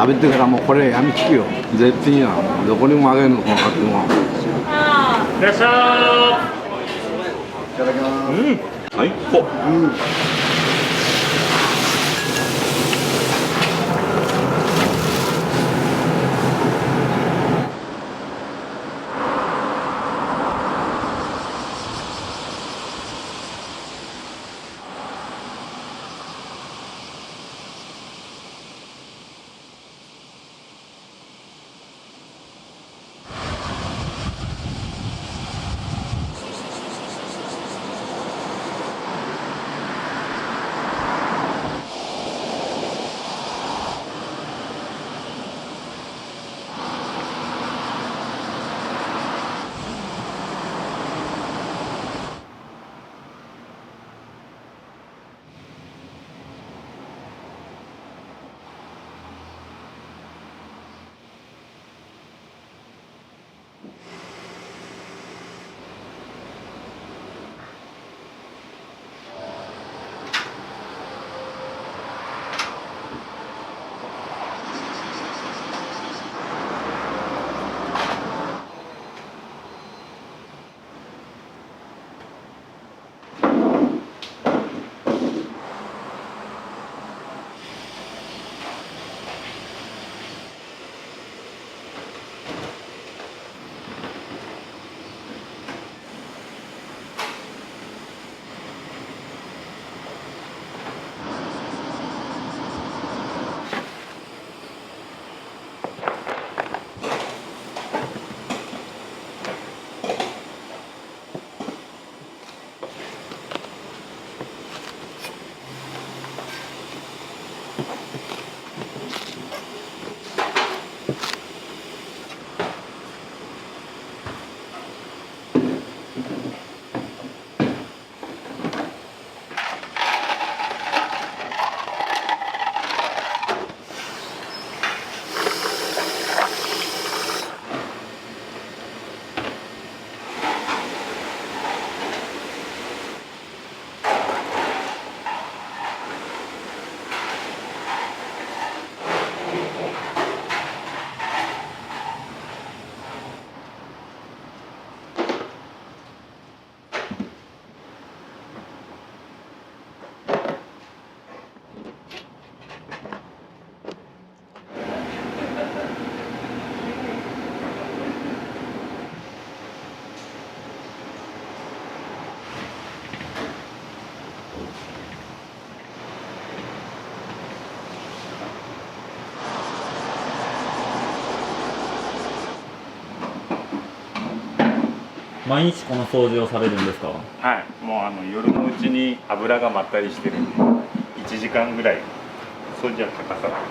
食べてからもうこれやみつくよ。絶品や。どこにもあげるのこのかきご飯。いらっしゃいただきます。い。うん。最高。毎日この掃除をされるんですか？はい、もう夜のうちに油がまったりしてるんで1時間ぐらい掃除は欠かさない。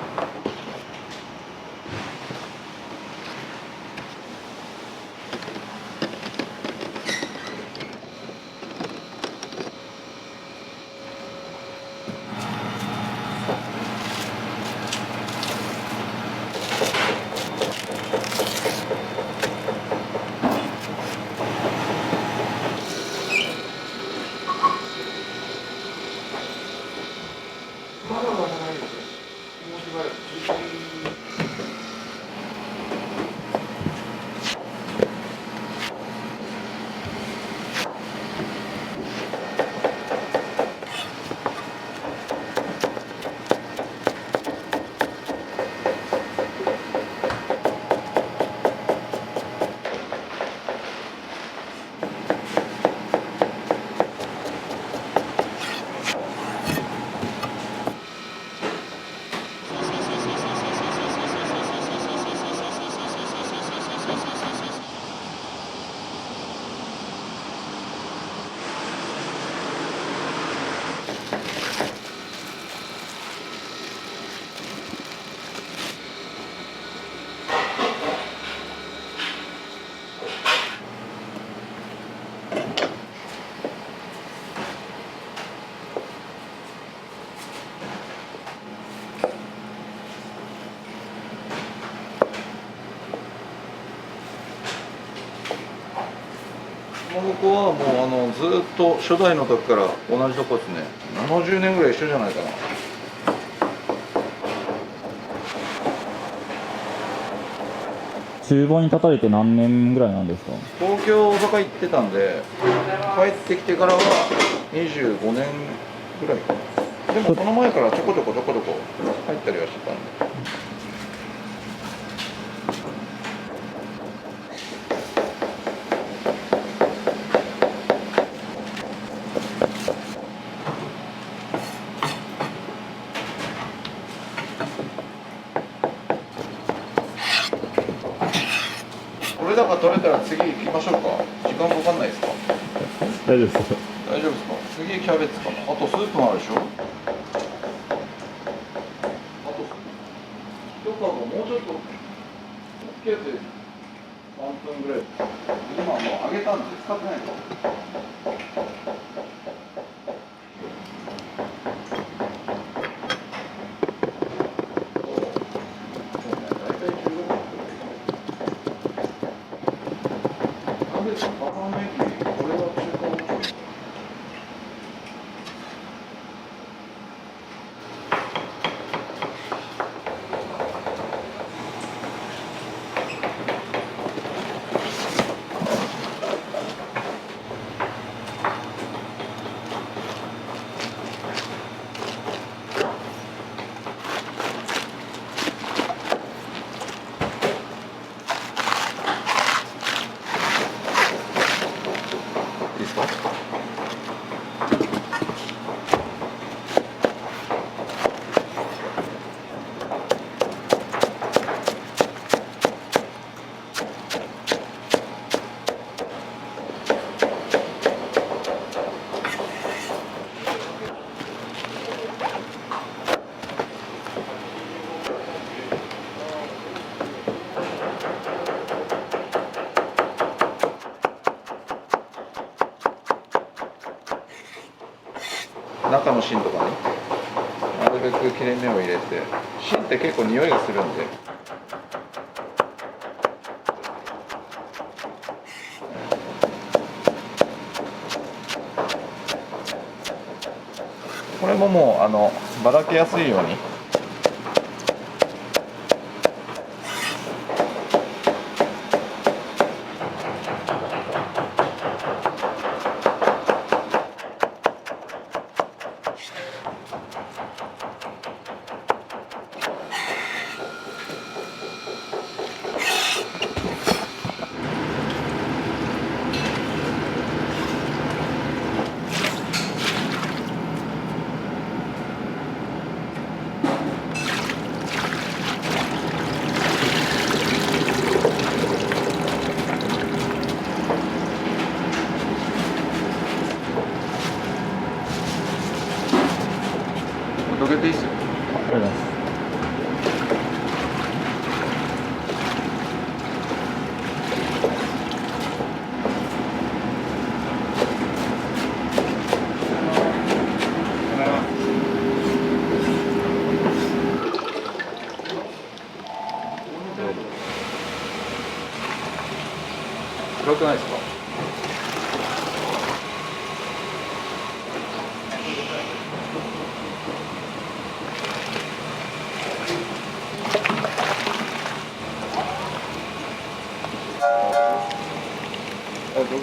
ここはもうずっと初代の時から同じとこですね。70年ぐらい一緒じゃないかな。厨房に立たれて何年ぐらいなんですか？東京大阪行ってたんで帰ってきてからは25年ぐらいかな。でもその前からちょこちょこ入ったりはしてたんで。これだから取れたら次行きましょうか。時間かかんないですか？大丈夫です。大丈夫ですか？次キャベツかな。あとスープもあるでしょ。あと一かごもうちょっとつけて3分ぐらい。今もう揚げたんで使ってないと。いいですか？中の芯とかね、なるべく切れ目を入れて、芯って結構匂いがするんで。これももうばらけやすいように。どけていいっすよ。ありがとうございます。暗くないですか？あ、どう？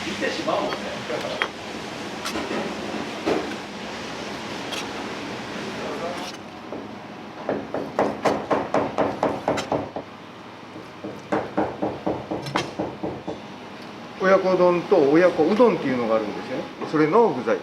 見てしまうもんね。親子丼と親子うどんっていうのがあるんですよね。それの具材。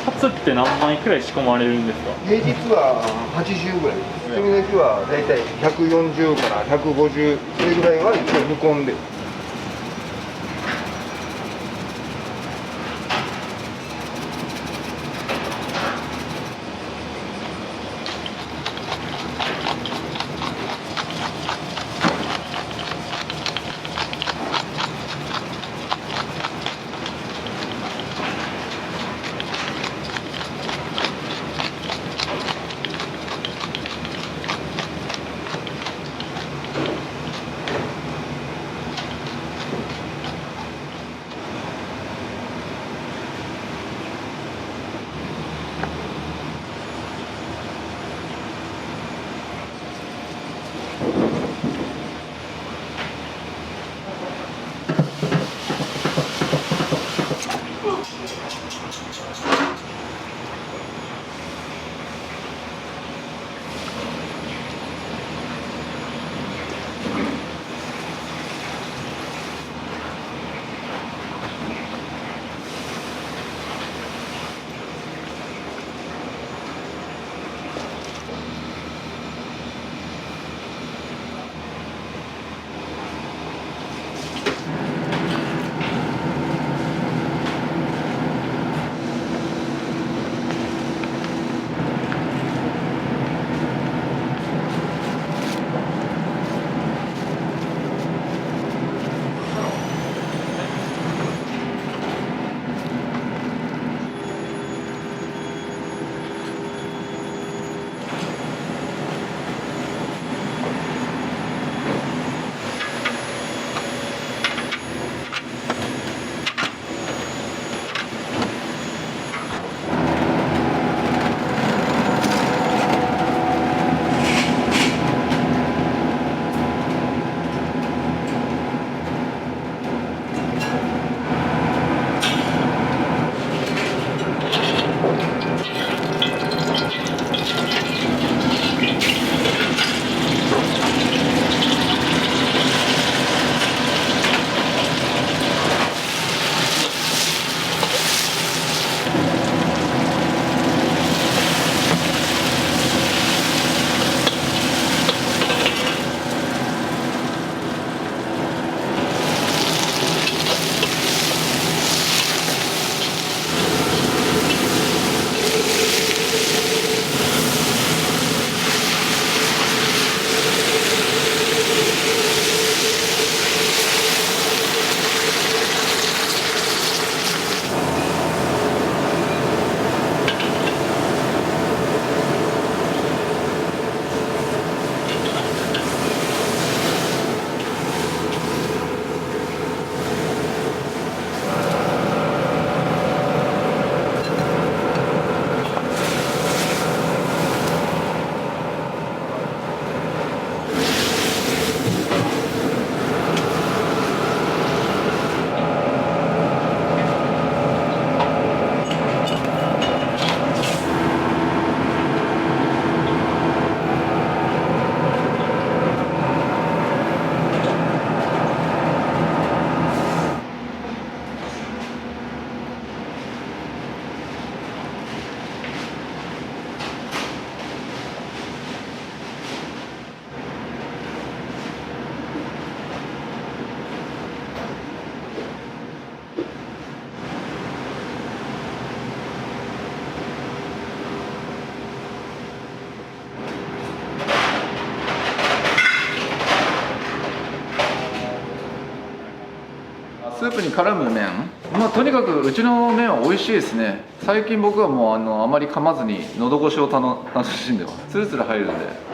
カツって何枚くらい仕込まれるんですか？平日は80ぐらい、休みの日はだいたい140から150、それぐらいは一応煮込んで。ープに絡む麺、まあ、とにかくうちの麺は美味しいですね。最近僕はもうあまり噛まずに喉越しを楽しんでます。ツルツル入るんで。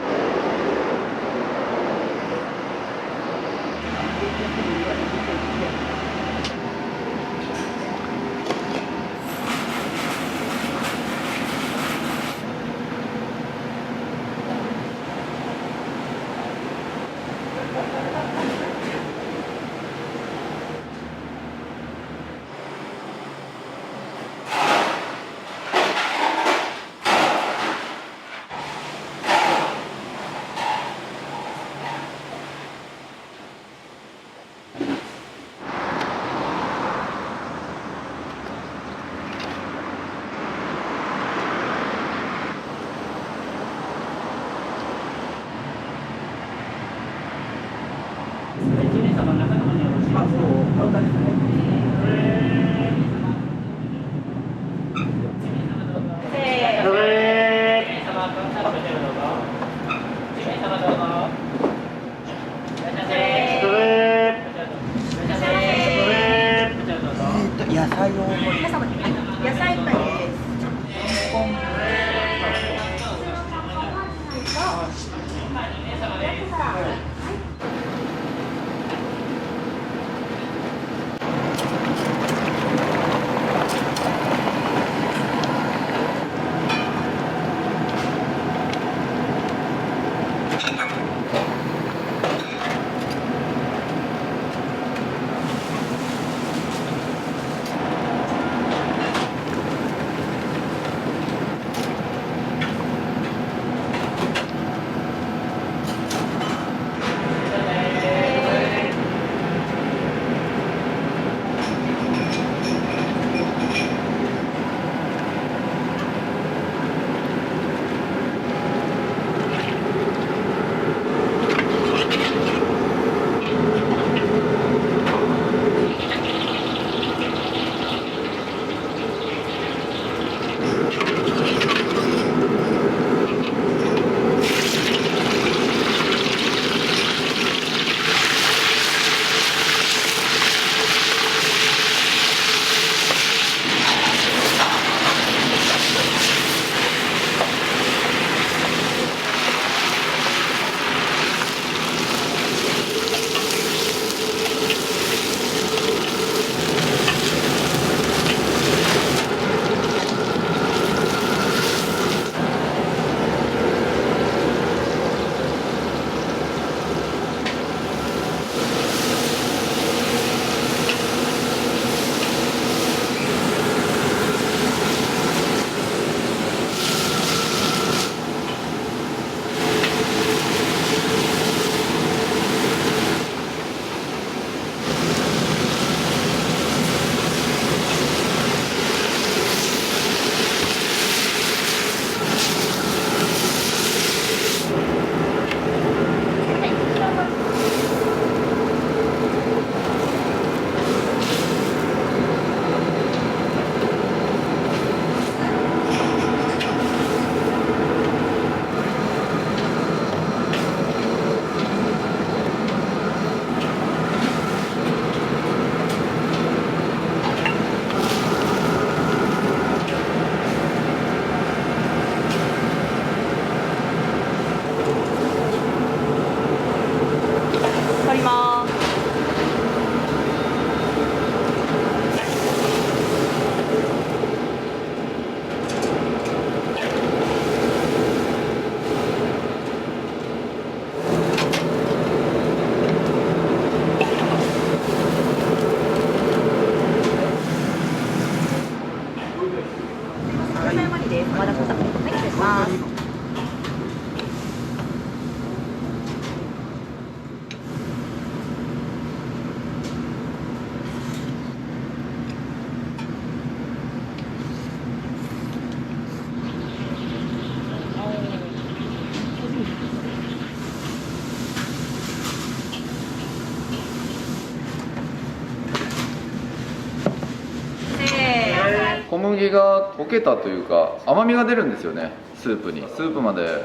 小麦が溶けたというか甘みが出るんですよね、スープに。スープまで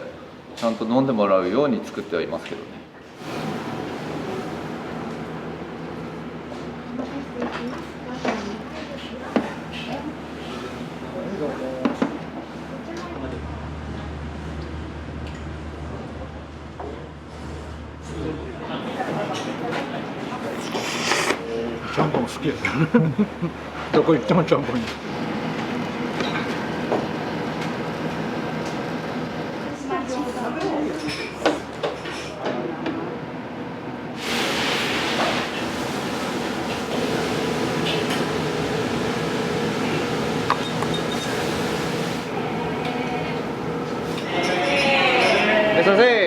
ちゃんと飲んでもらうように作ってはいますけどね。どこ行ってもちゃんぽん。いらっしゃいませ。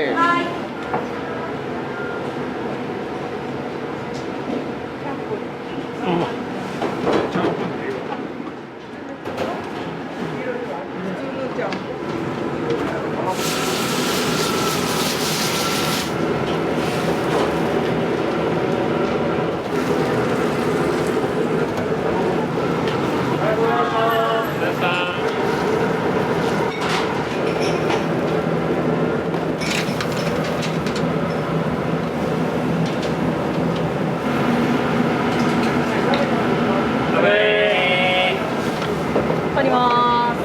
取ります。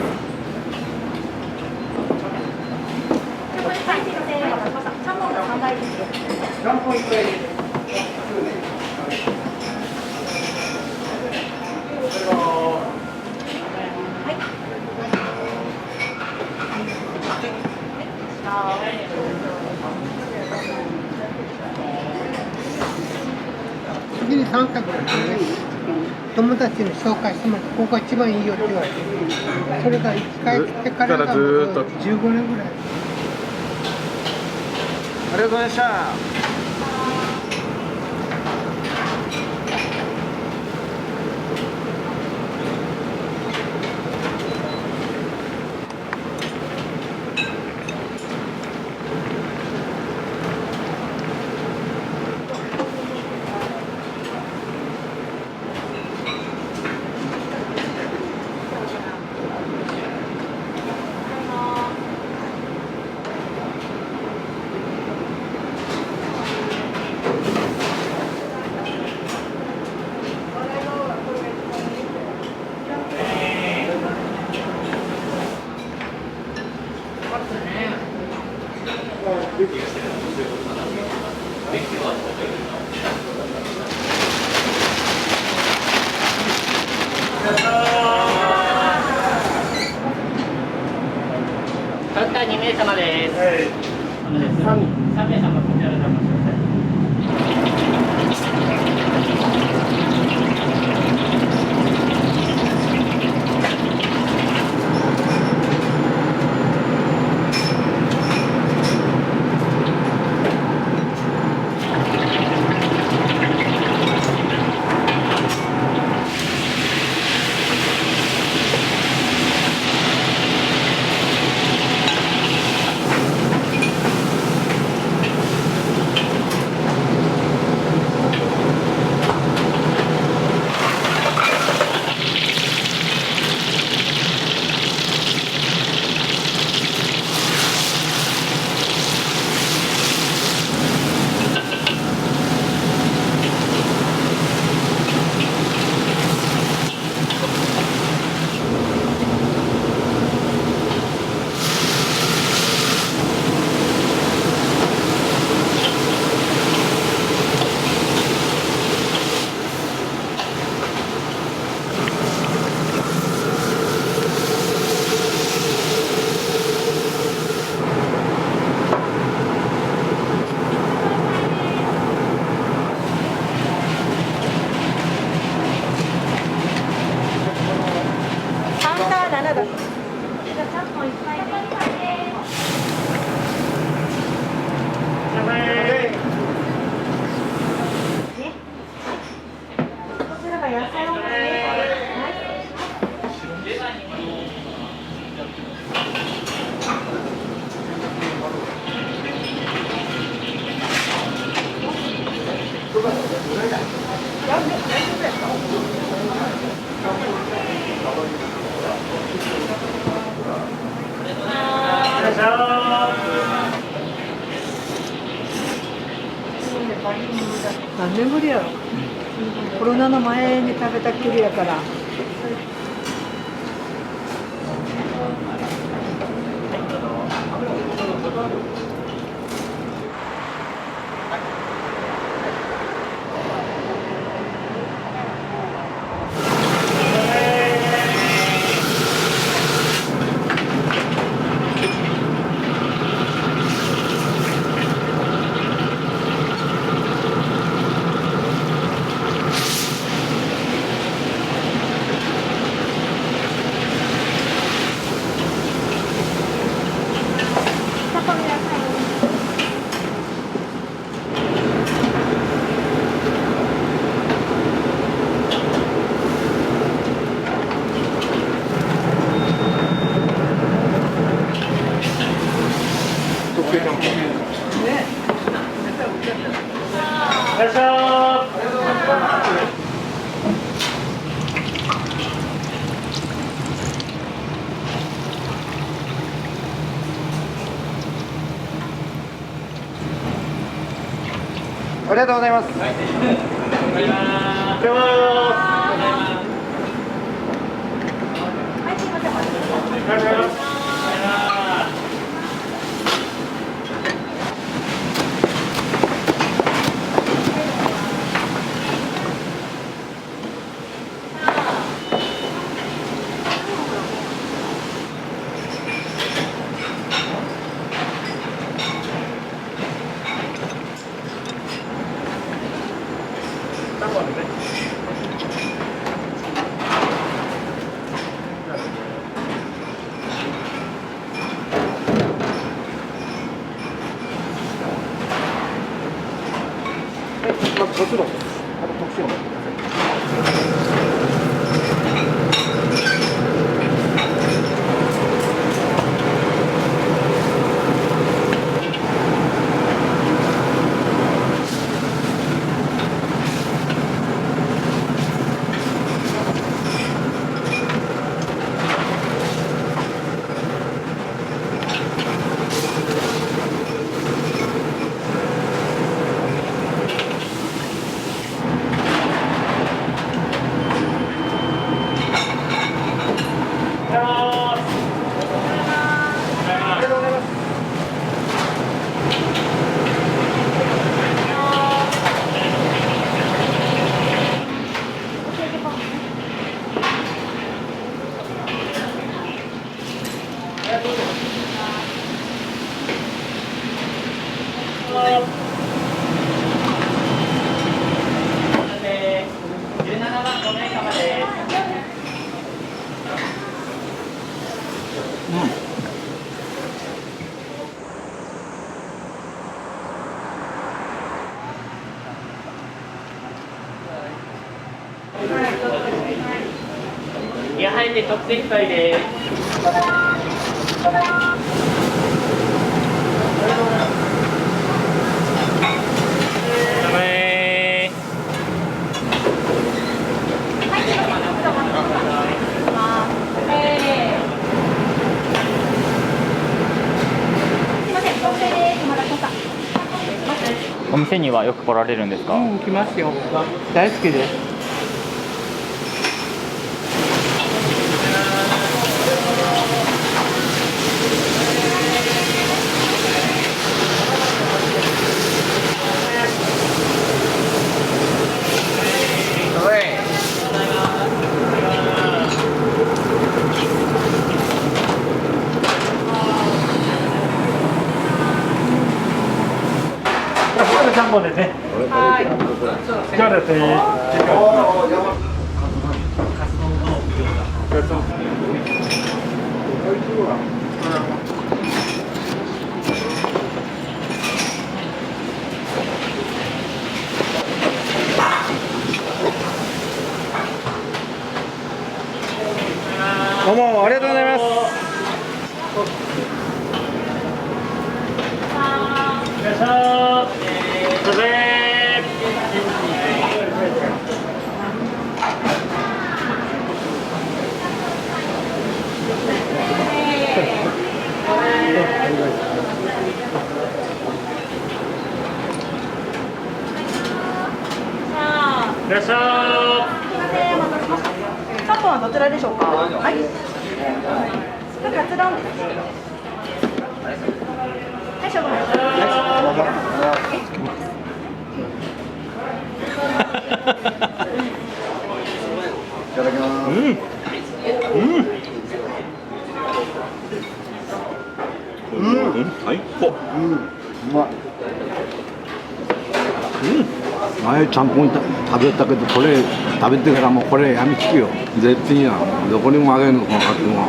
次に3択ですね。友達に紹介してもらって、ここが一番いいよって言われて、それが1回来てからがもう15年ぐらい。ありがとうございました。たった2名様です。3名様こちらでお待ちください。何年ぶりやろ。コロナの前に食べたきりやから。りがとうございます。もちろんです。あと特殊を持ってください。いや、入って特選会です。お店にはよく来られるんですか？うん、来ますよ。大好きです。ちゃんぽんですね。はい。じゃあですね。どうもありがとうございます。いらっしゃい。いらっしゃい。ちゃんぽんはどちらでしょうか。はい。カツ丼です。はい、しょうがない。いただきます。最高。うまい。前ちゃんぽん食べたけどこれ食べてからもうこれやみつきよ。絶品や。どこにもあげんのこのかきご飯。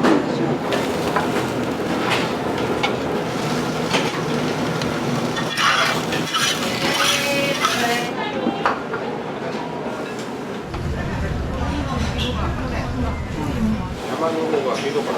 山の方が見どころ。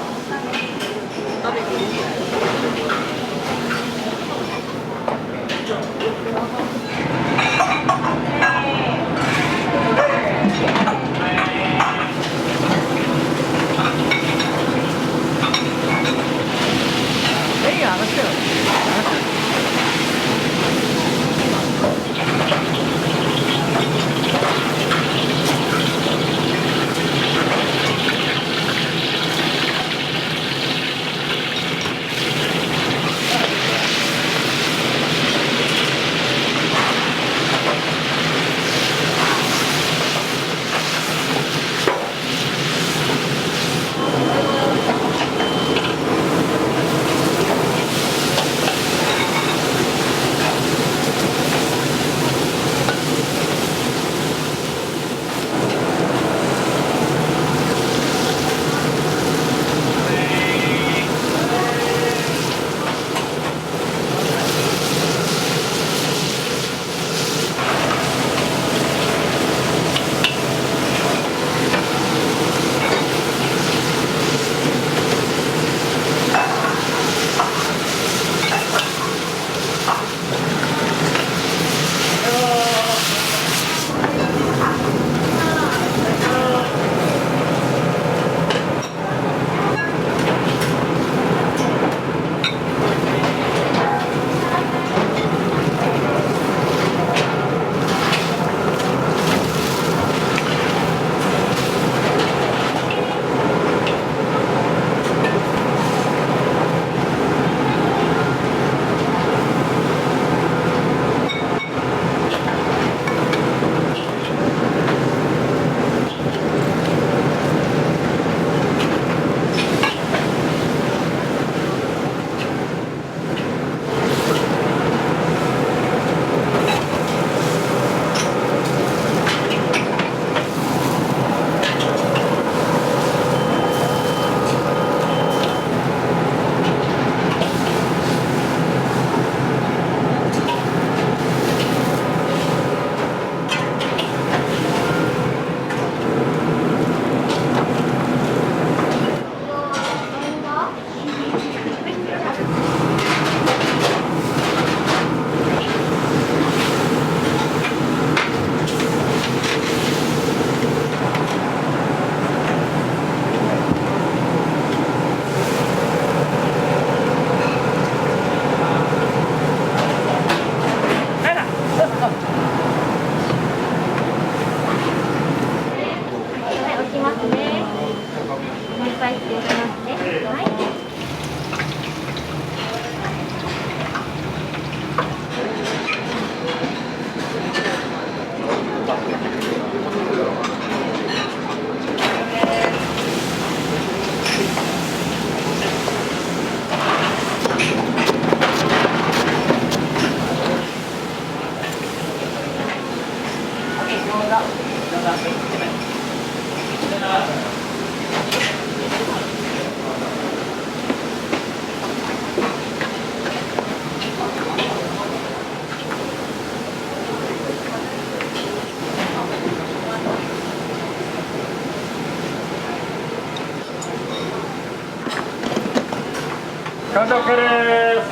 完食で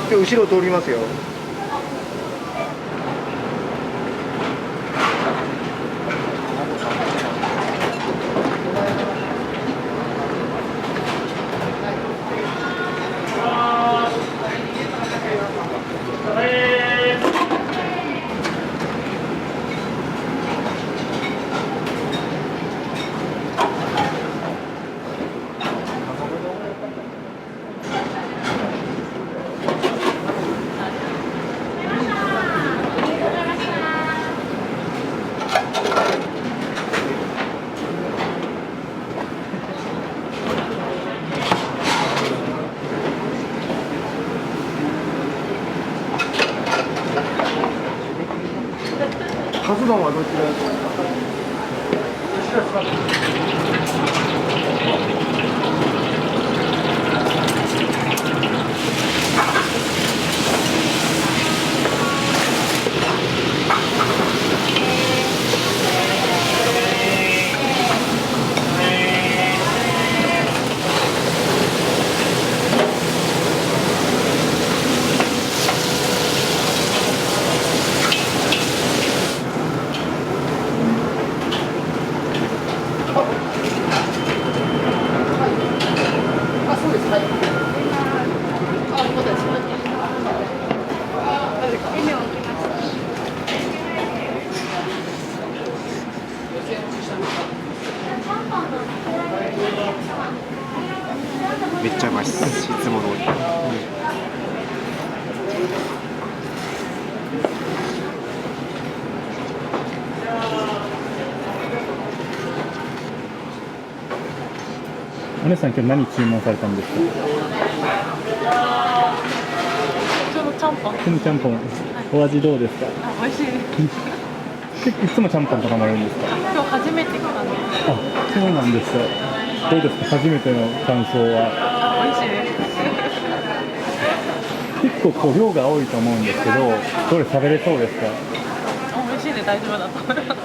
す。で後ろ通りますよ。カツ丼はどちらですか？めっちゃうまいっす、いつも通り。お姉さん、今日何注文されたんですか？普通のちゃんぽん。普通のちゃんぽん、お味どうですか？美味しいです。いつもちゃんぽんとかもあるんですか？今日初めて来たんです。あ、そうなんですか。どうですか、初めての感想は？美味しいです。結構こう量が多いと思うんですけど、どれ食べれそうですか？美味しいで大丈夫だと思います。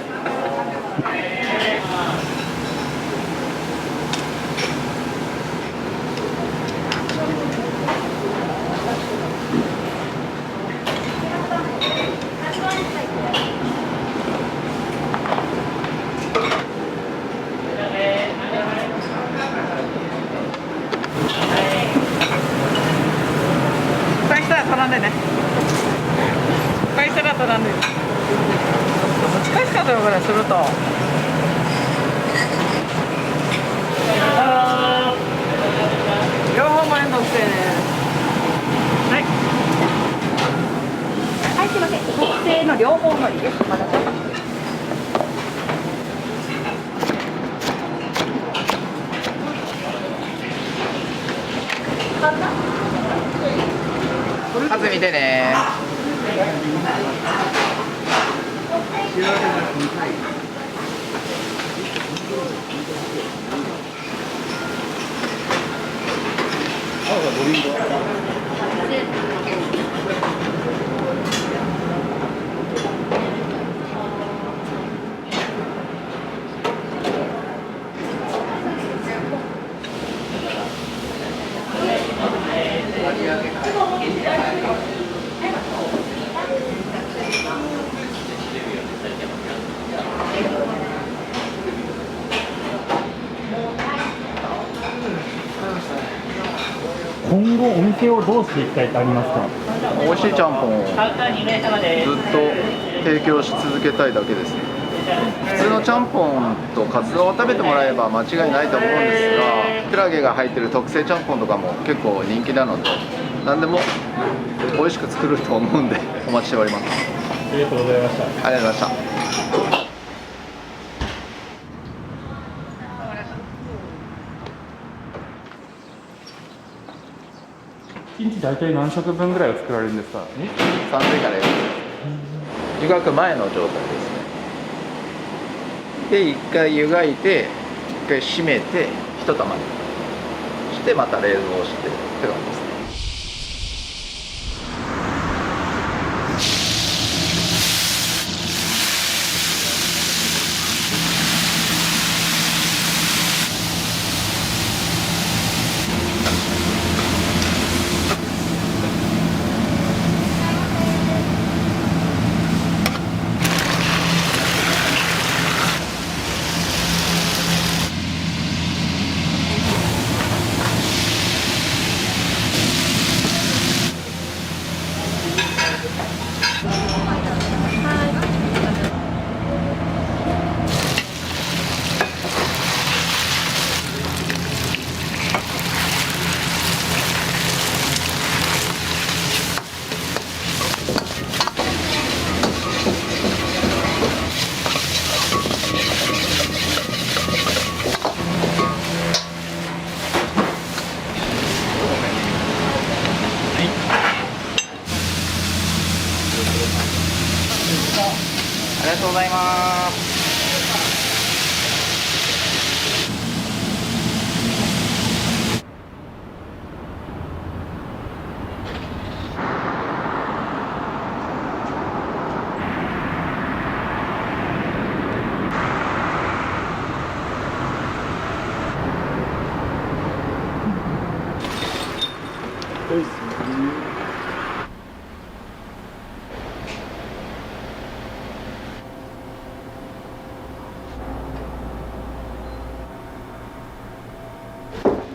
返したら頼んでね。返したら頼んで。難しかったよこれすると。両方もめんどくせえね。はい。はい、すいません。特製の両方のりです。まだちょっと。数見てね。今後お店をどうしていきたいってありますか？美味しいちゃんぽんをずっカウンター2名様です。と提供し続けたいだけですね。普通のちゃんぽんとカツ丼を食べてもらえば間違いないと思うんですが、クラゲが入ってる特製ちゃんぽんとかも結構人気なので、何でも美味しく作ると思うんでお待ちしております。ありがとうございました。ありがとうございました。1日大体何食分ぐらいを作られるんですか？ 3時から4時湯がく前の状態ですね。で1回湯がいて1回閉めて1玉にしてまた冷蔵してって感じですね。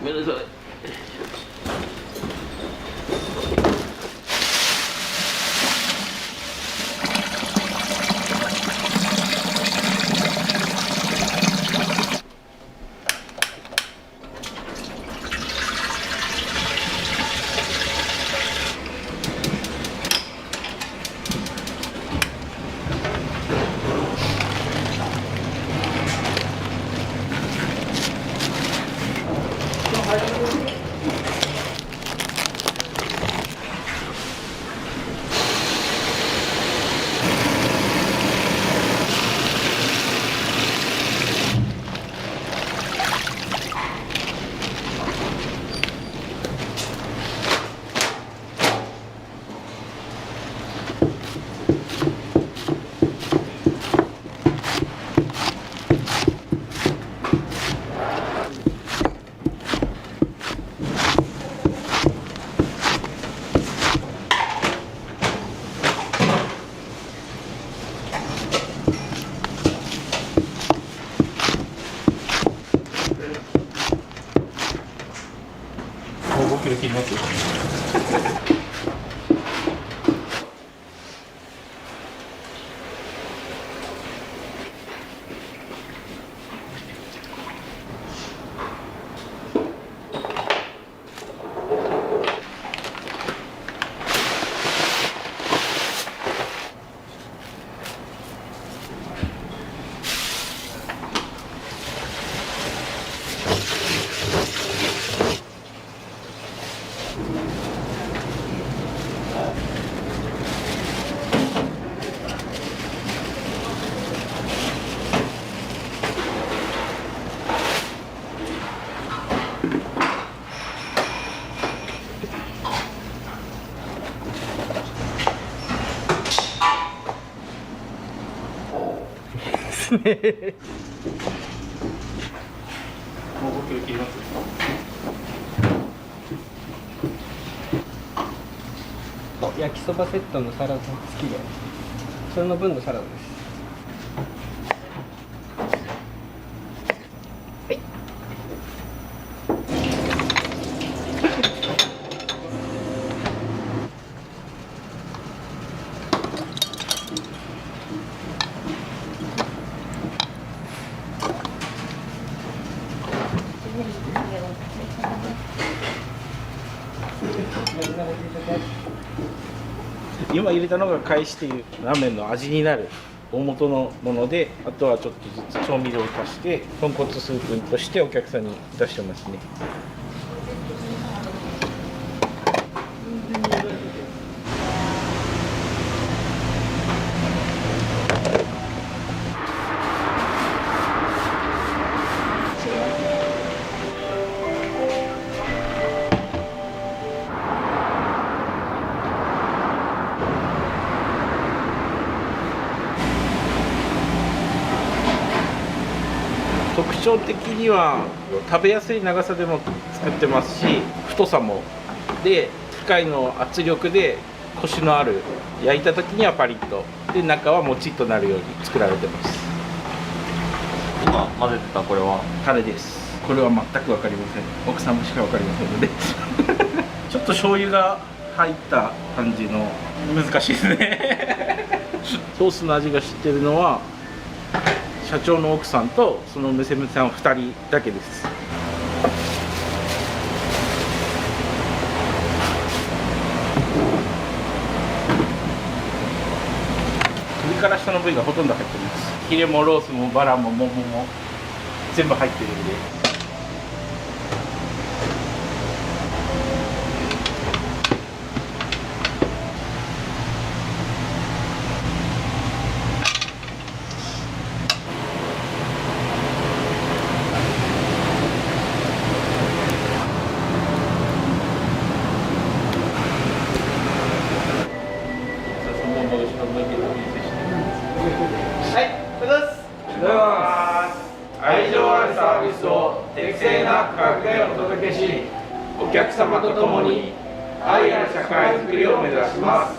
めんなさい。5キロ切ります。もう5キロ切ります。焼きそばセットのサラダ付きで、それの分のサラダです。今入れたのが返しというラーメンの味になる大元のもので、あとはちょっとずつ調味料を足して豚骨スープとしてお客さんに出してますね。特徴的には食べやすい長さでも作ってますし、太さもで、機械の圧力でコシのある、焼いた時にはパリッとで、中はもちっとなるように作られてます。今混ぜてたこれはタレです。これは全く分かりません。奥様しか分かりませんのでちょっと醤油が入った感じの、難しいですねソースの味が知ってるのは社長の奥さんとその娘さん2人だけです。首から下の部位がほとんど入ってます。ヒレもロースもバラもモモも全部入ってるんで。愛情あるサービスを適正な価格でお届けし、お客様と共に愛ある社会づくりを目指します。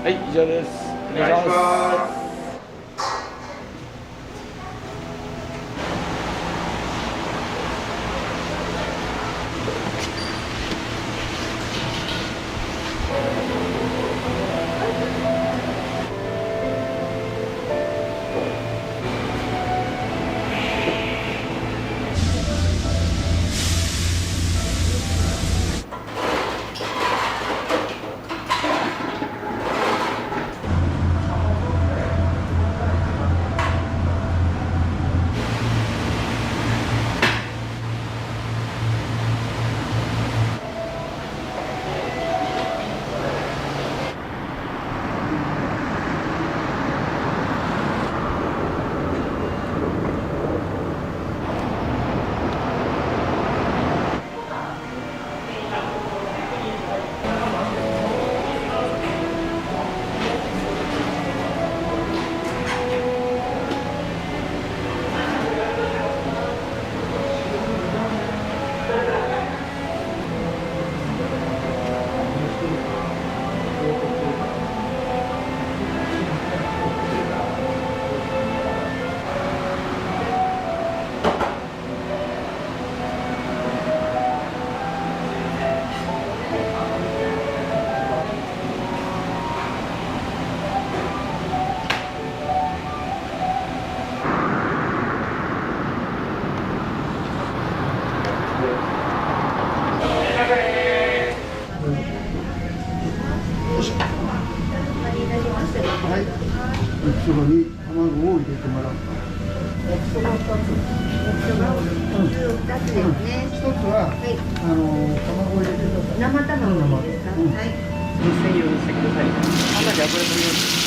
はい、以上です。お願いします。焼きそば2つですね。一つは、卵入れてください。生卵ですか。はい。専用にしてください。かなり油の量です。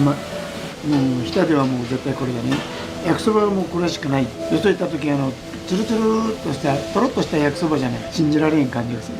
もう日田ではもう絶対これだね。焼きそばはもうこれしかない。よそ行った時ツルツルっとしたとろっとした焼きそばじゃない。信じられん感じがする。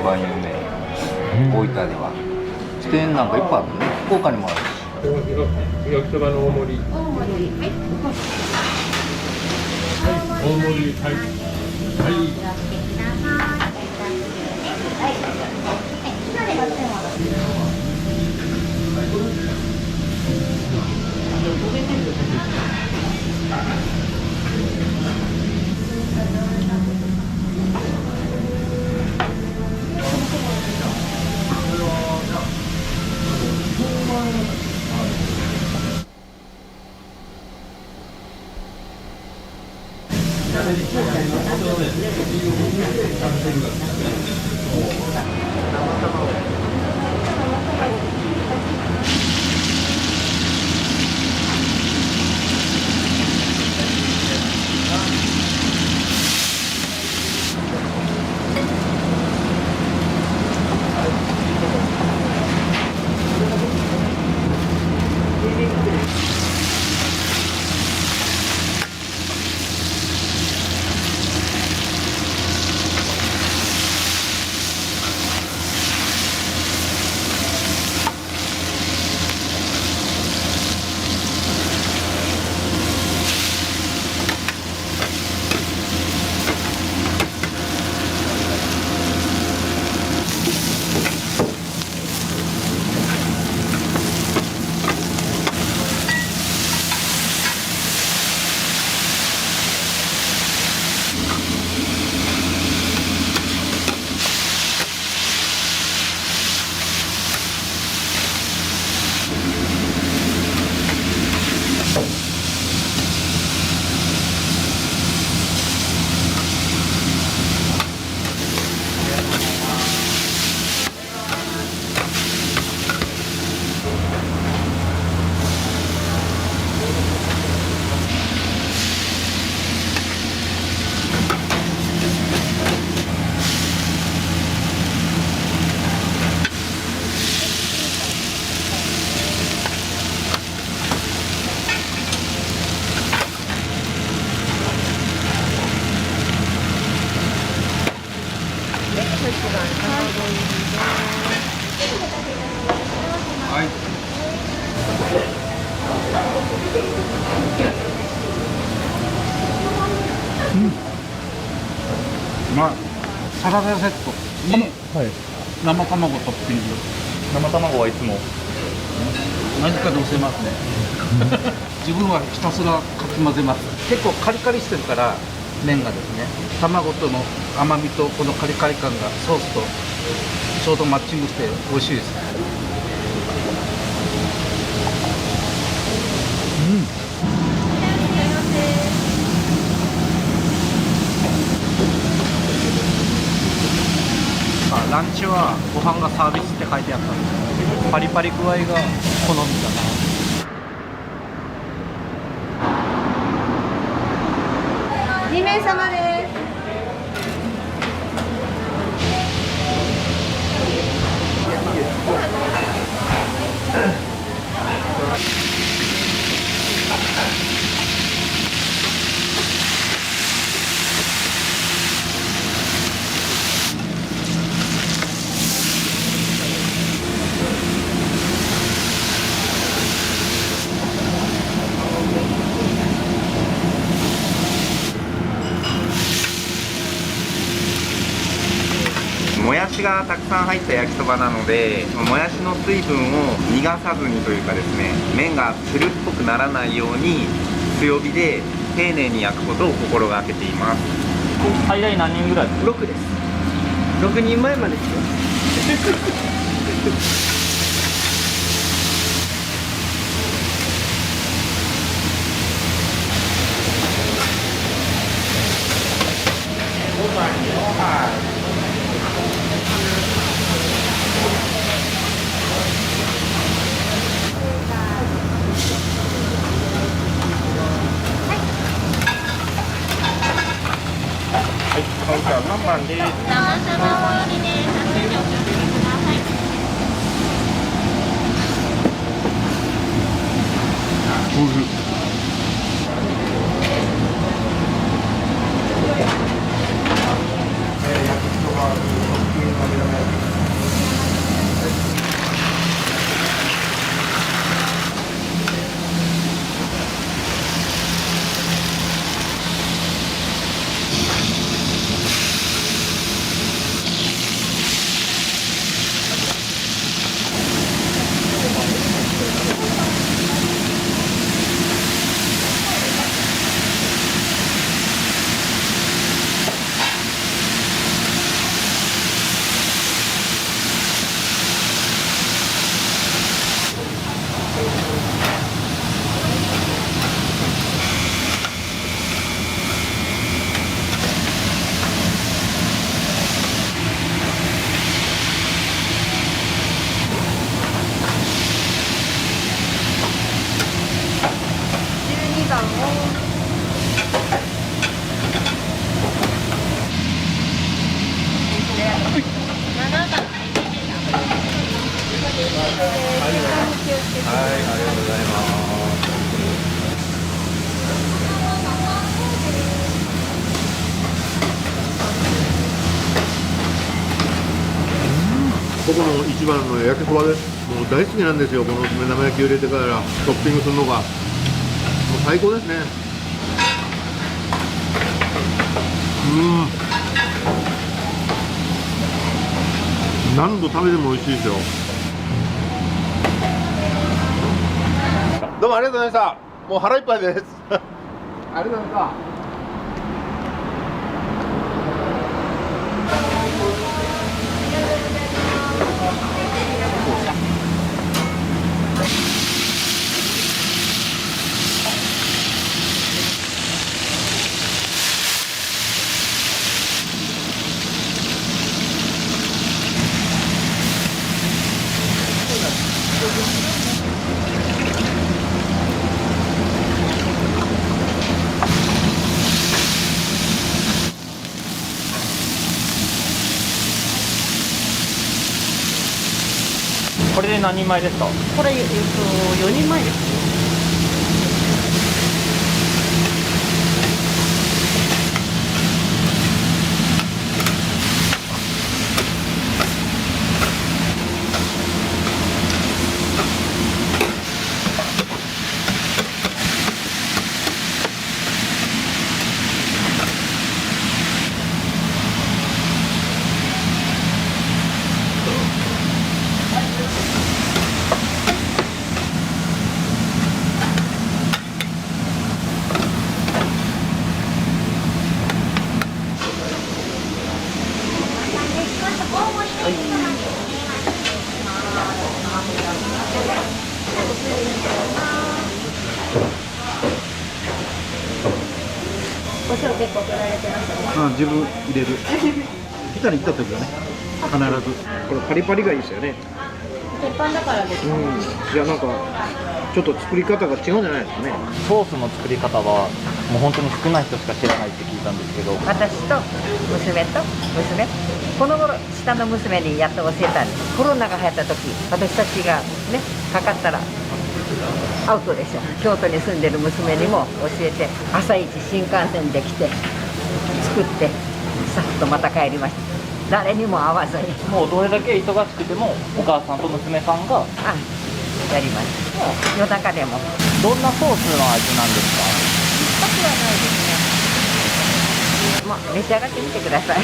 番有名、大分では。支店なんかいっぱいあるね。福岡にもあるし。焼きそばの大盛り。大盛り、はい。大盛り、はい。はい。まい。サラダセットにはい。生卵トッピング。生卵はいつも何かで乗せますね。自分はひたすらかき混ぜます。結構カリカリしてるから麺がですね、卵との甘みとこのカリカリ感がソースとちょうどマッチングして美味しいです。ランチはご飯がサービスって書いてあったんですけど、パリパリ具合が好みだな。2名様です。もやしがたくさん入った焼きそばなので、もやしの水分を逃がさずにというかですね、麺がつるっぽくならないように強火で丁寧に焼くことを心がけています。最大何人ぐらい6です。6人前までですよ。はい、カウンター何番です。生サバお入りです。熱いにお気をつけください。焼きそば、トッピングが目玉焼き段を僕の一番の焼きそばです。もう大好きなんですよ。この目玉焼きを入れてからトッピングするのがもう最高ですね。何度食べても美味しいですよ。どうもありがとうございました。もう腹いっぱいですありがとうございました。これで何人前ですか？これ、4人前です。お塩結構取られてましたね。自分入れる下手に行った時はね必ずこれパリパリがいいですよね。鉄板だからですか？いやなんかちょっと作り方が違うんじゃないですかね。ソースの作り方はもう本当に少ない人しか知らないって聞いたんですけど、私と娘この頃下の娘にやっと教えたんです。コロナが流行った時私たちがねかかったらアウトでしょ。京都に住んでる娘にも教えて朝一新幹線で来て作ってさっとまた帰りました。誰にも会わずにもうどれだけ忙しくてもお母さんと娘さんがやりました。夜中でもどんなソースの味なんですか？酸っぱくはないですね。まあ召し上がってみてください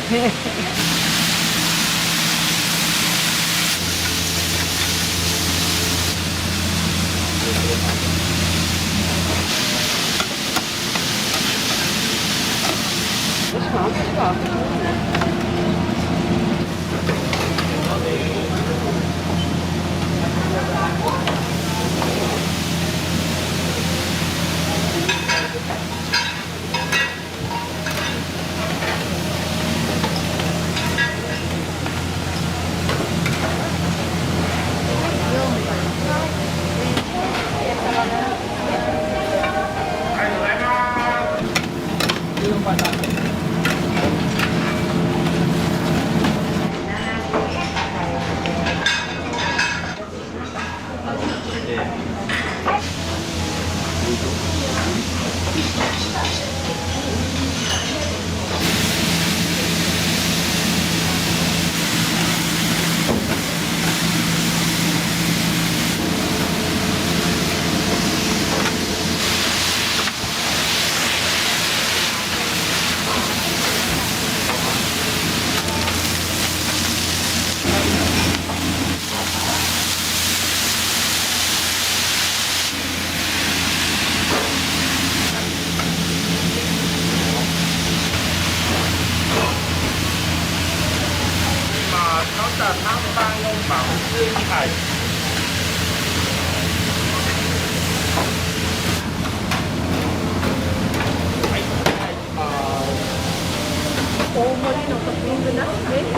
大盛りのトッピングなしです。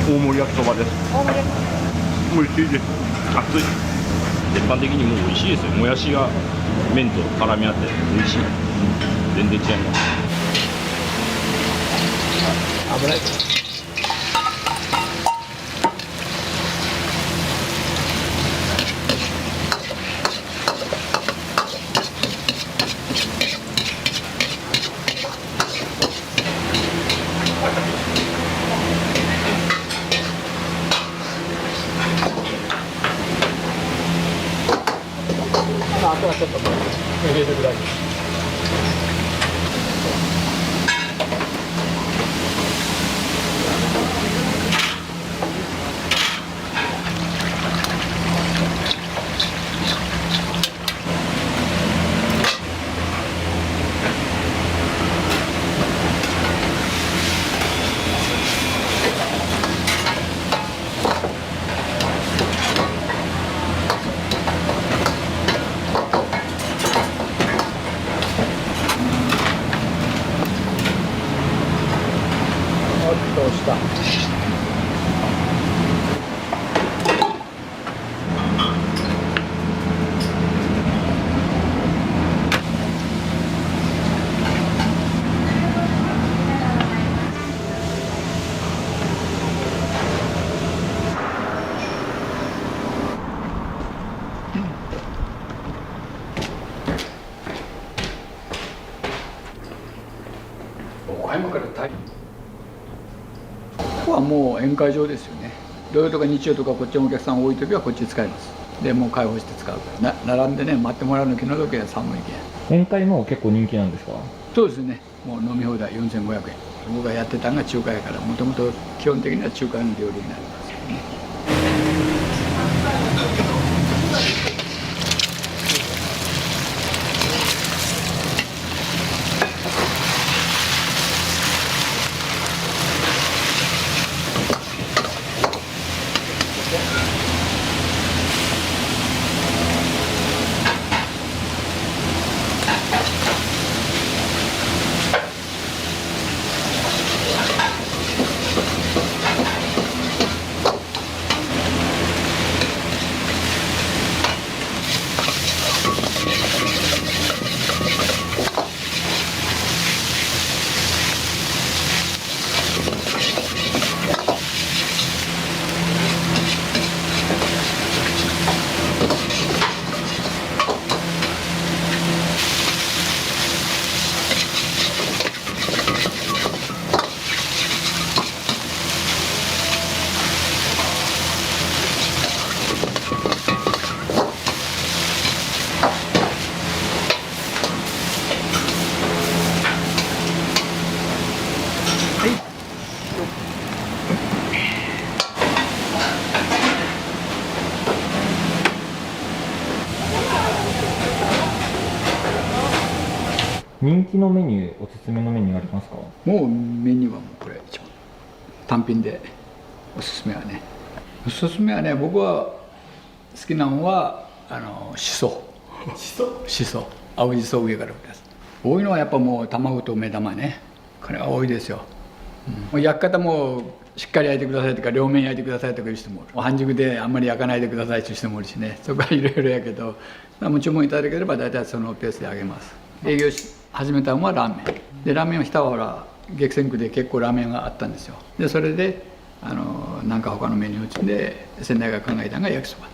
大盛り焼きそばです。大盛り美味しいです。熱い。全般的にもう美味しいですよ。もやしが麺と絡み合って美味しい。全然違います。油いあとはちょっと入れるぐらいです。どうした。岡山から大ここはもう宴会場ですよね。土曜とか日曜とかこっちのお客さん多い時はこっち使います。でもう開放して使うから並んでね待ってもらうの気の毒や寒いけん。宴会も結構人気なんですか？そうですね。もう飲み放題4500円。僕がやってたのが中華やからもともと基本的には中華の料理になりますよね。人気のメニュー、おすすめのメニューありますか？もうメニューはもうこれ一番単品でおすすめはね。おすすめはね、僕は好きなのはしそ青じそ上からです。多いのはやっぱもう卵と目玉ね、これは多いですよ。もう焼き方もしっかり焼いてくださいとか両面焼いてくださいとかいう人もおる。半熟であんまり焼かないでくださいという人もおるしね、そこはいろいろやけど、もう注文いただければ大体そのペースであげます。営業始めたのはラーメンで、ラーメンを下はほら激戦区で結構ラーメンがあったんですよ。でそれでなんか他のメニューを積んで先代が考えたのが焼きそば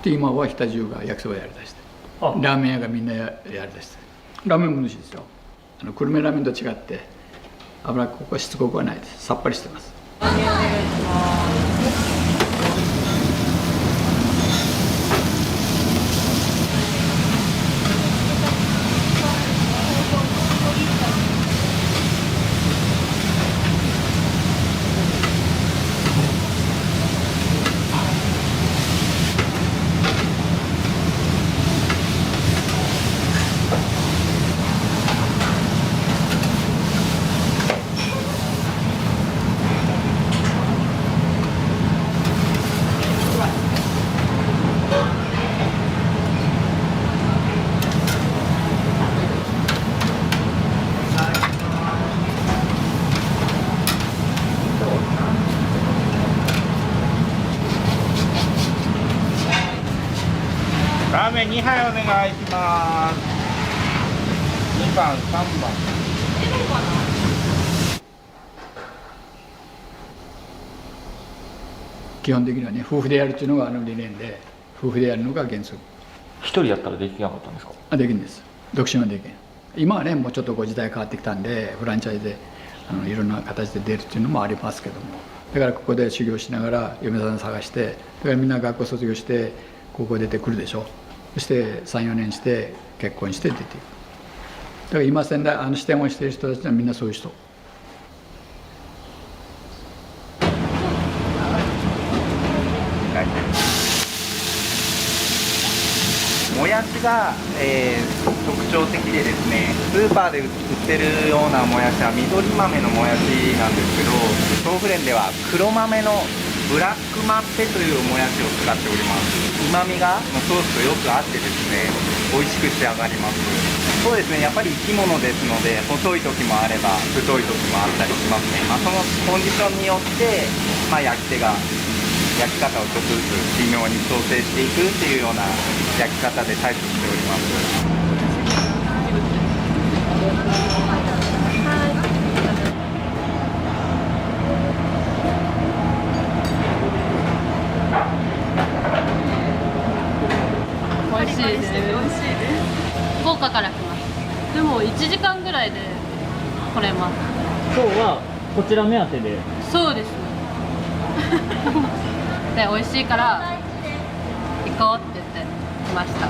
で、今は日田中が焼きそばやりだして、ラーメン屋がみんなやりだして、ラーメンも美味しいですよ。久留米ラーメンと違って脂っこくはしつこくはないです。さっぱりしてます。ラーメン2杯お願いします。2番、3番。基本的にはね、夫婦でやるっていうのが理念で、夫婦でやるのが原則。一人やったらできなかったんですか？できるんです。独身はできる。今はね、もうちょっと時代変わってきたんで、フランチャイズでいろんな形で出るっていうのもありますけども、だからここで修行しながら嫁さん探して、だからみんな学校卒業して高校出てくるでしょ。そして3、4年して結婚して出ていく。だから今仙台支店をしている人たちはみんなそういう人。もやしが、特徴的でですね、スーパーで売ってるようなもやしは緑豆のもやしなんですけど、豆腐連では黒豆のブラックマッペというもやしを使っております。うまみがソースとよく合ってですね、美味しく仕上がります。そうですね、やっぱり生き物ですので、細い時もあれば太い時もあったりしますね。そのコンディションによって、焼き手が焼き方をちょっとずつ微妙に調整していくっていうような焼き方で対処しております。美味しいです。美味しいです。福岡から来ます。でも1時間ぐらいで来れます。今日はこちら目当てで。そうです。で美味しいから行こうって言って来ました。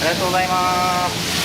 りがとうございます。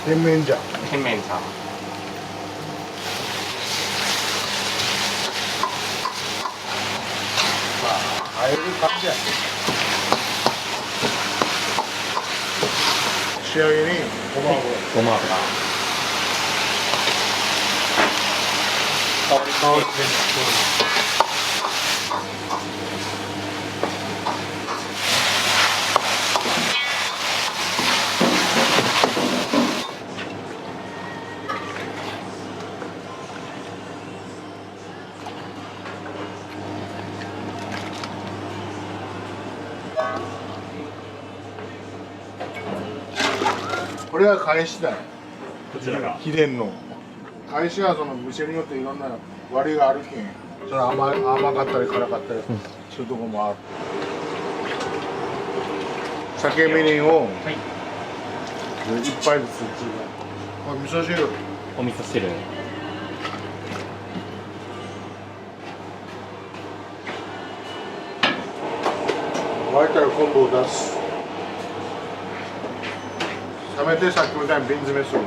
甜麺醤。甜麺醤。あえる感じやね。仕上げにごま油。ごま油。これは返しだよ。こちらが秘伝の。返しはその店によっていろんな割りがあるけん。それ甘かったり辛かったりするとこもある。酒みりんを一杯ずつ。味噌汁。お味噌汁。沸いたら昆布を出す。冷めてさっきみたいに瓶詰めする。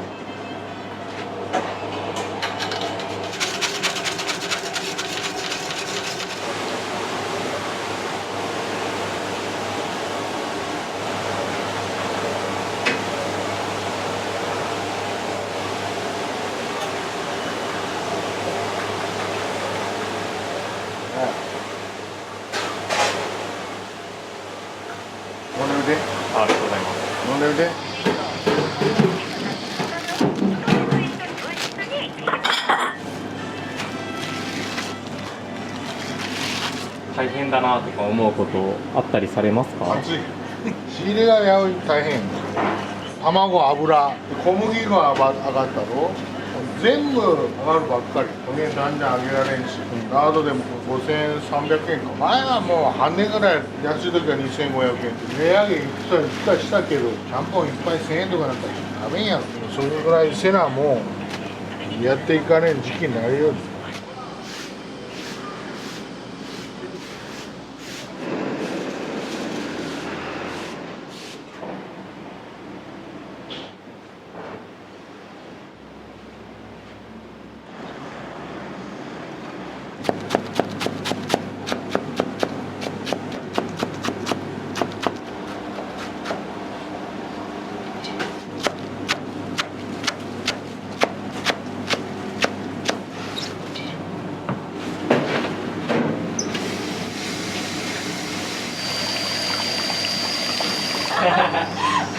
飲んでみて。ありがとうございます。飲んでみて。大変だなとか思うことあったりされますか？熱い。仕入れが大変。卵、油、小麦粉が上がったろ。全部上がるばっかり。これだんだん上げられんし。ラードでも5300円か。前はもう半年ぐらい安い時は2500円。値上げいくつかしたけど、ちゃんぽんいっぱい1000円とかなんか食べんやろ。それぐらいせなもうやっていかれん時期になるよ。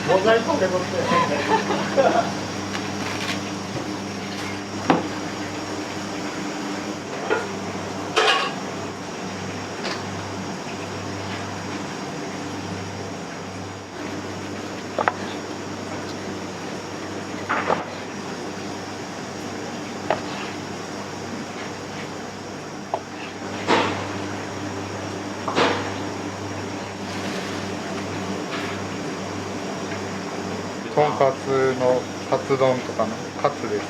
モザイク受け取って。とんかつのカツ丼とかのカツです。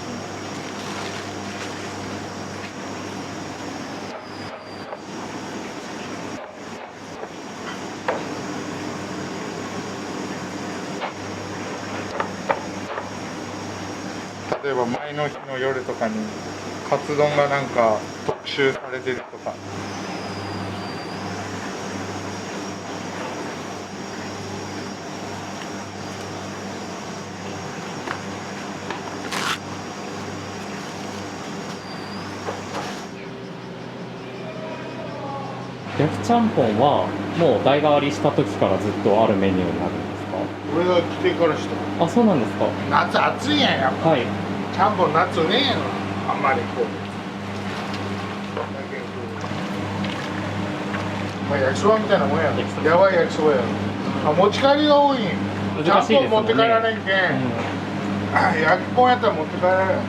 例えば前の日の夜とかにカツ丼がなんか特集されてるとか。焼きちゃんぽんはもう代替わりした時からずっとあるメニューになるんですか？俺が来てからした。あ、そうなんですか。夏暑いやんやっぱ。はい。ちゃんぽん夏ねえよ。あんまりこう。まあ焼きそばみたいなもんやろ。やばい焼きそばやろ。持ち帰りが多いん。ちゃんぽん持って帰らないけん。焼きぽんやったら持って帰られる。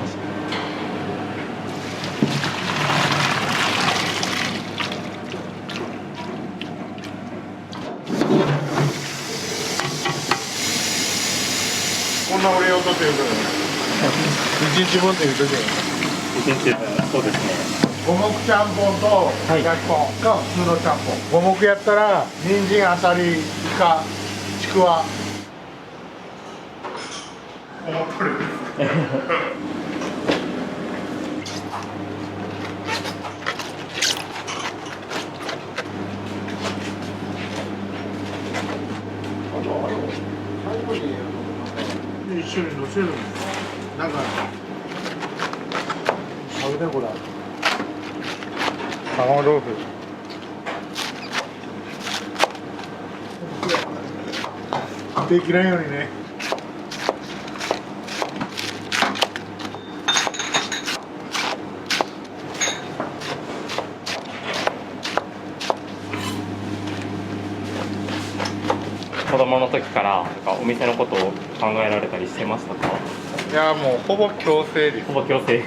こんな俺用とって言うと1日分って言うとき1日、そうですね。五目ちゃんぽんと焼きぽんが普通のちゃんぽん。五目やったら人参、あさり、イカ、ちくわ思ってる一緒に乗せるんです。なんか、あれだこれ。卵豆腐できないようにね。子供の時からなんかお店のことを考えられたりしてましたか？いやもうほぼ強制です。ほぼ強制。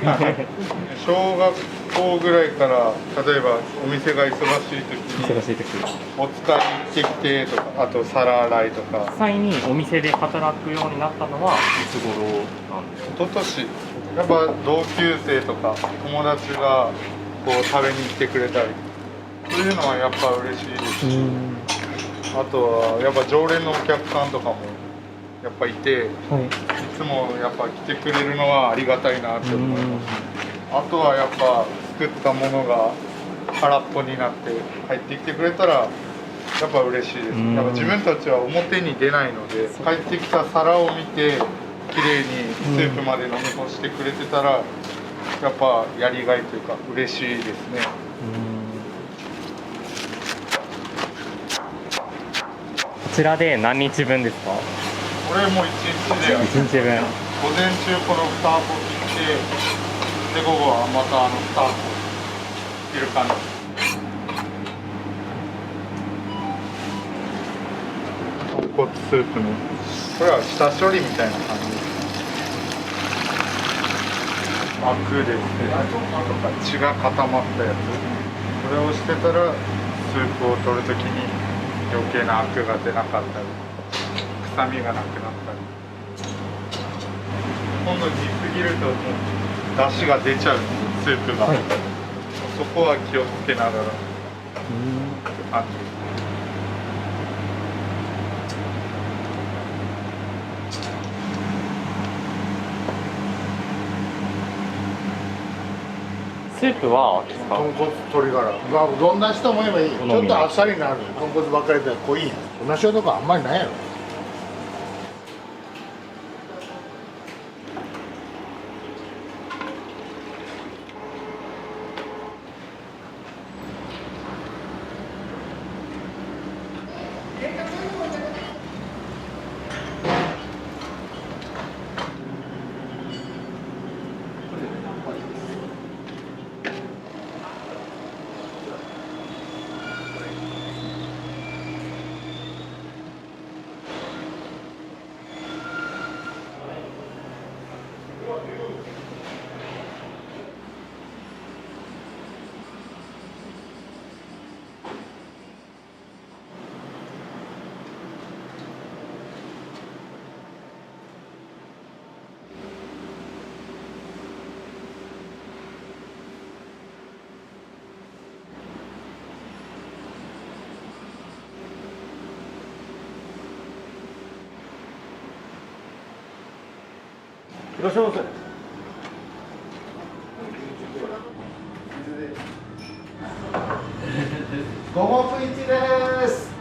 小学校ぐらいから例えばお店が忙しい時に忙しい時。お使い行ってきてとか、あと皿洗いとか。実際にお店で働くようになったのはいつ頃なんですか？一昨年やっぱ同級生とか友達がこう食べに来てくれたり、そういうのはやっぱ嬉しいですし、あとはやっぱ常連のお客さんとかもやっぱいて、はい、いつもやっぱ来てくれるのはありがたいなって思います。あとはやっぱ作ったものが空っぽになって帰ってきてくれたらやっぱ嬉しいです。やっぱ自分たちは表に出ないので、帰ってきた皿を見て綺麗にスープまで飲み干してくれてたら、やっぱやりがいというか嬉しいですね。こちらで何日分ですか？これもう1日で1日分。午前中この2箱切って、で午後はまた2箱切る感じ。豚骨スープのこれは下処理みたいな感じです。アクですね、とか血が固まったやつ、これをしてたらスープを取るときに余計なアクが出なかったり臭みがなくなったり、今度煮すぎるともう出汁が出ちゃうスープが、はい、そこは気をつけながらって感じです。スープは豚骨鶏ガラ、まあ、どんな人も言えばいい。ちょっとあっさりになる。豚骨ばっかりで濃いんや。そんな塩とかあんまりないやろ。いらっしゃいませ。五目一です。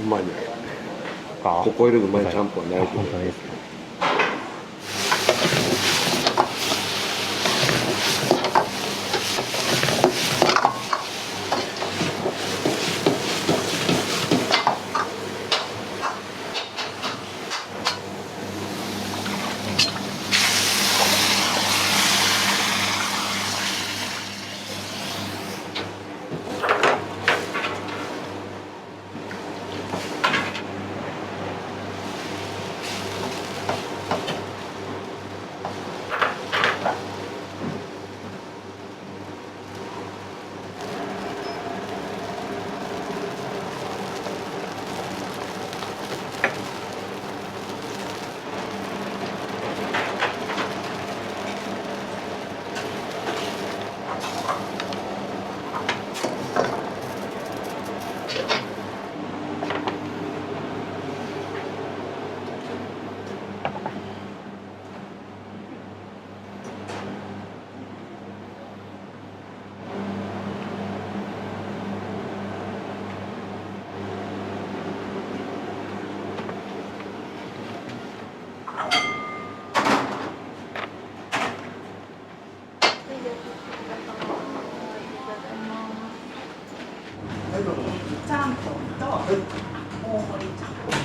まいね。ここよりうまいちゃんぽんないけど。本当ですか。ちゃんぽんと大盛りちゃんぽん。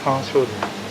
山椒で。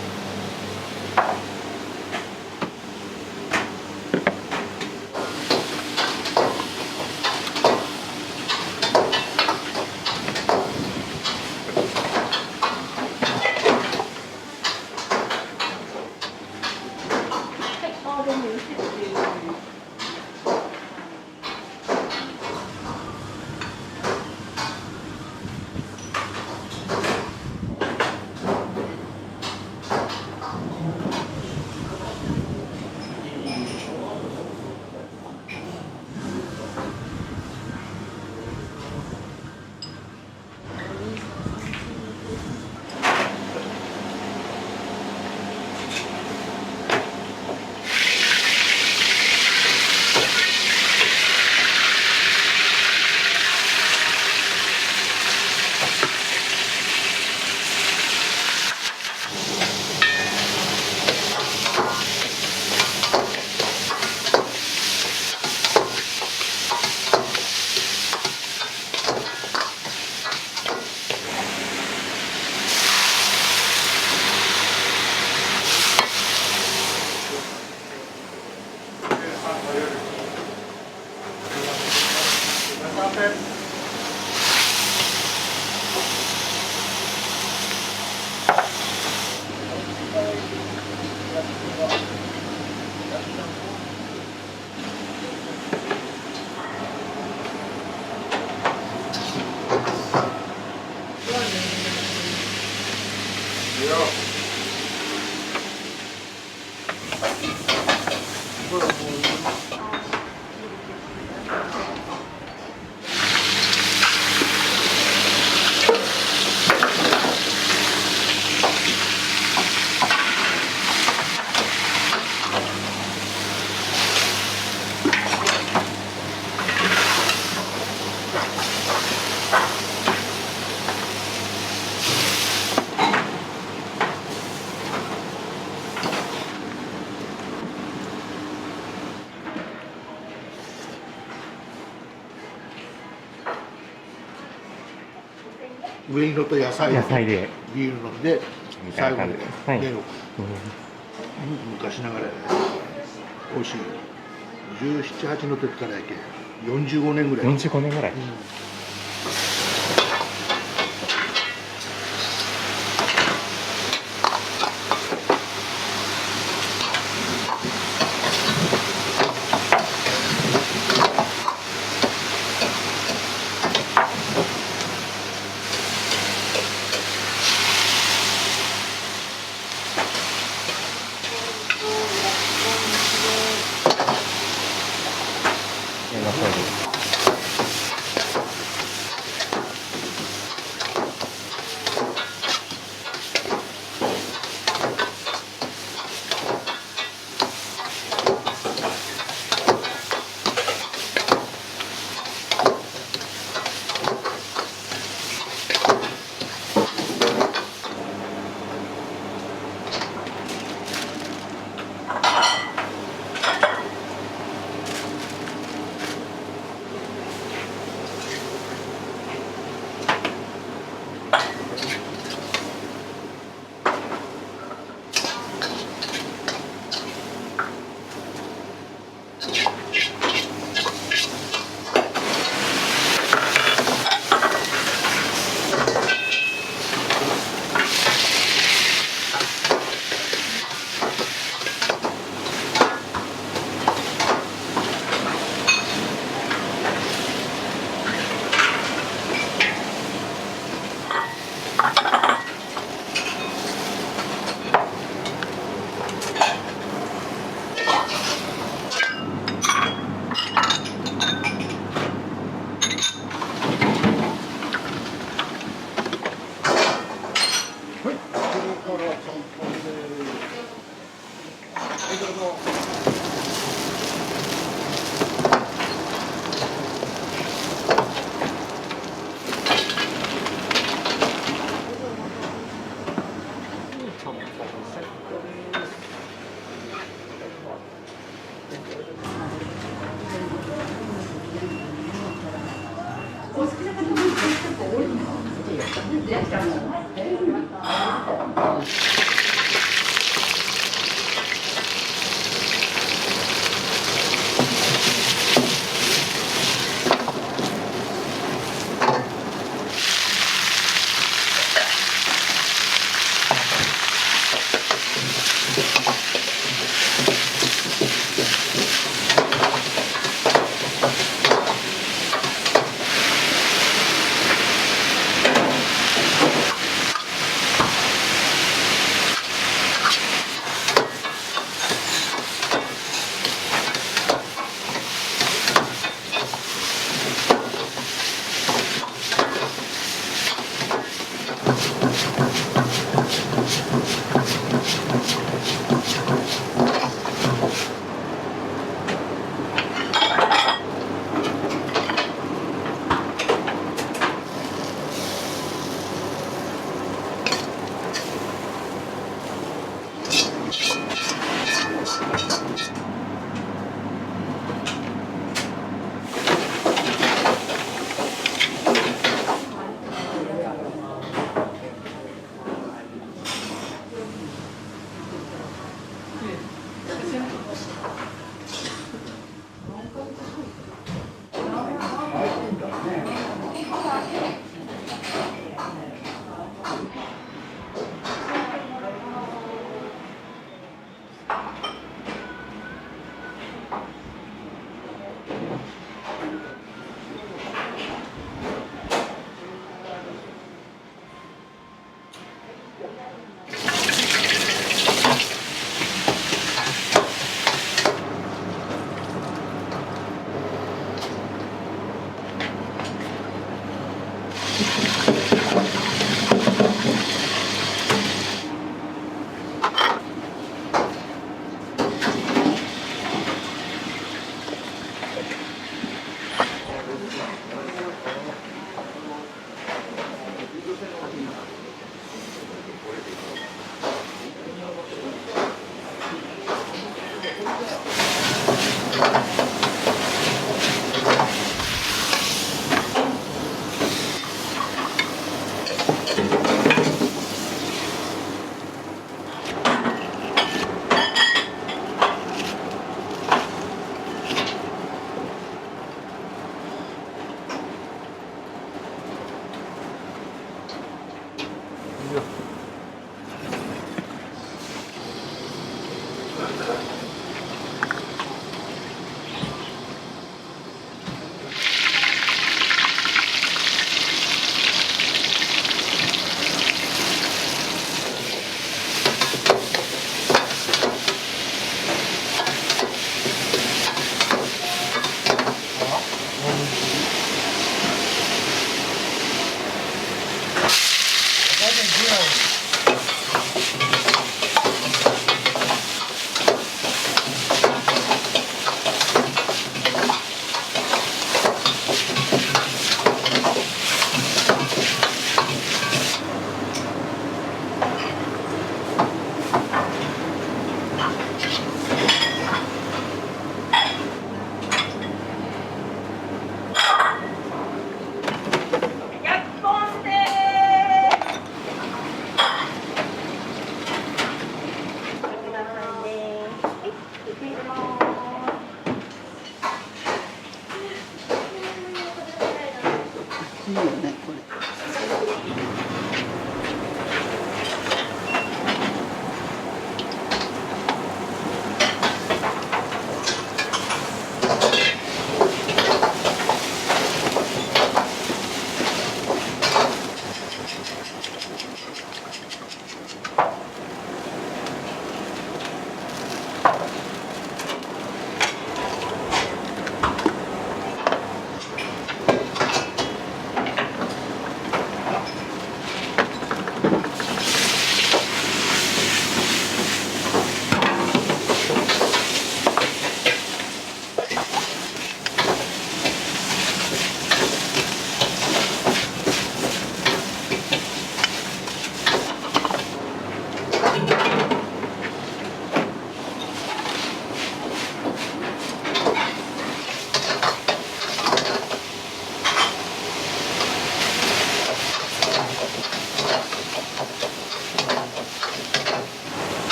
上に乗った野菜野菜でビール飲んで最後にはい麺を昔ながら美味しい17、8の時からやけ45年ぐらい45年ぐらい、お好きな方も結構多いの。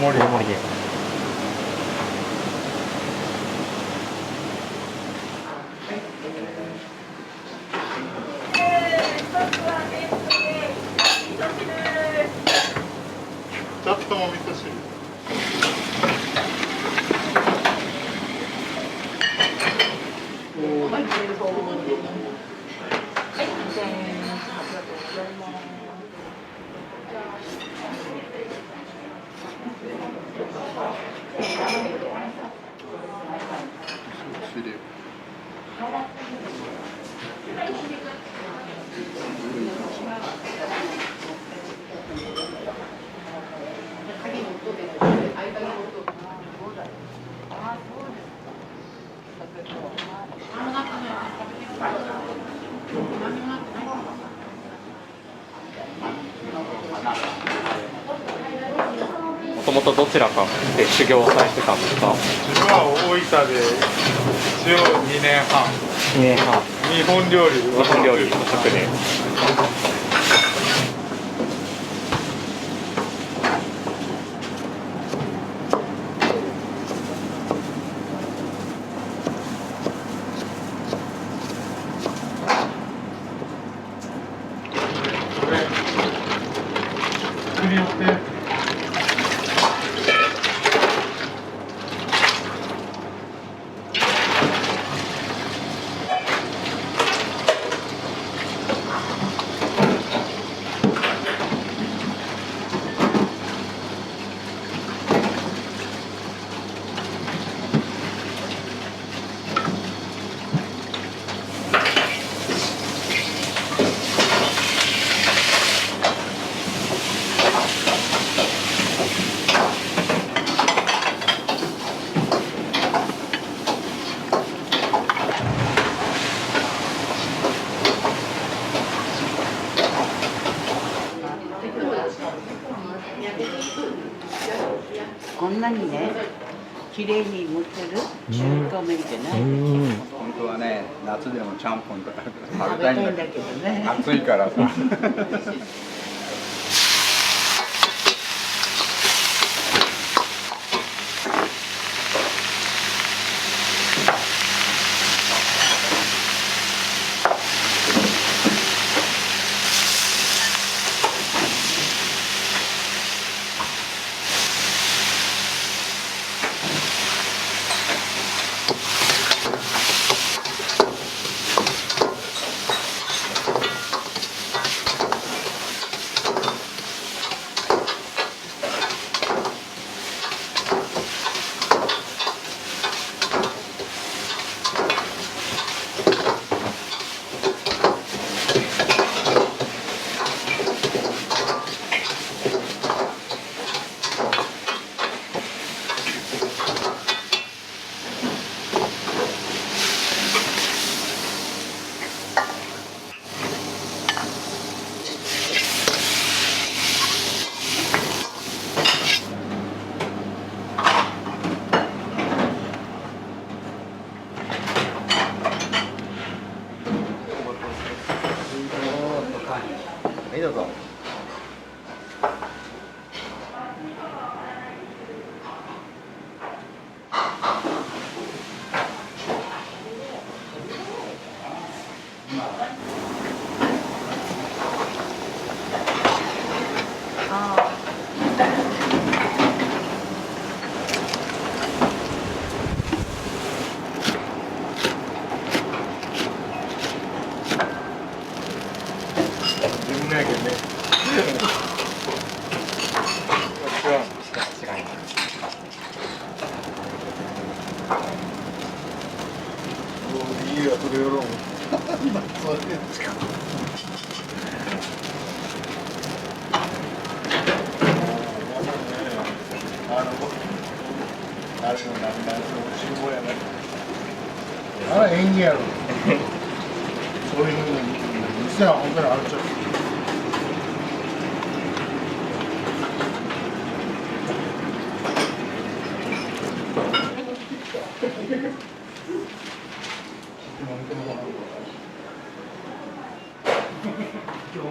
盛り。大盛りで。ちょっとも味噌汁。もともとどちらかで修行されてたんですか？自分は大分で一応2年半。2年半。日本料理。日本料理の食で。作り寄って。こんなにね、綺麗に持ってる中華麺ってない。本当はね、夏でもちゃんぽんとか食べたいんだけどね。暑いからさ。はいどうぞ。自分のやけんね。いいよ、それよろう。そうですか。あれの何々の集合やね。あら演技やろ。そういうふうに店は本当にあるっちゃう。今日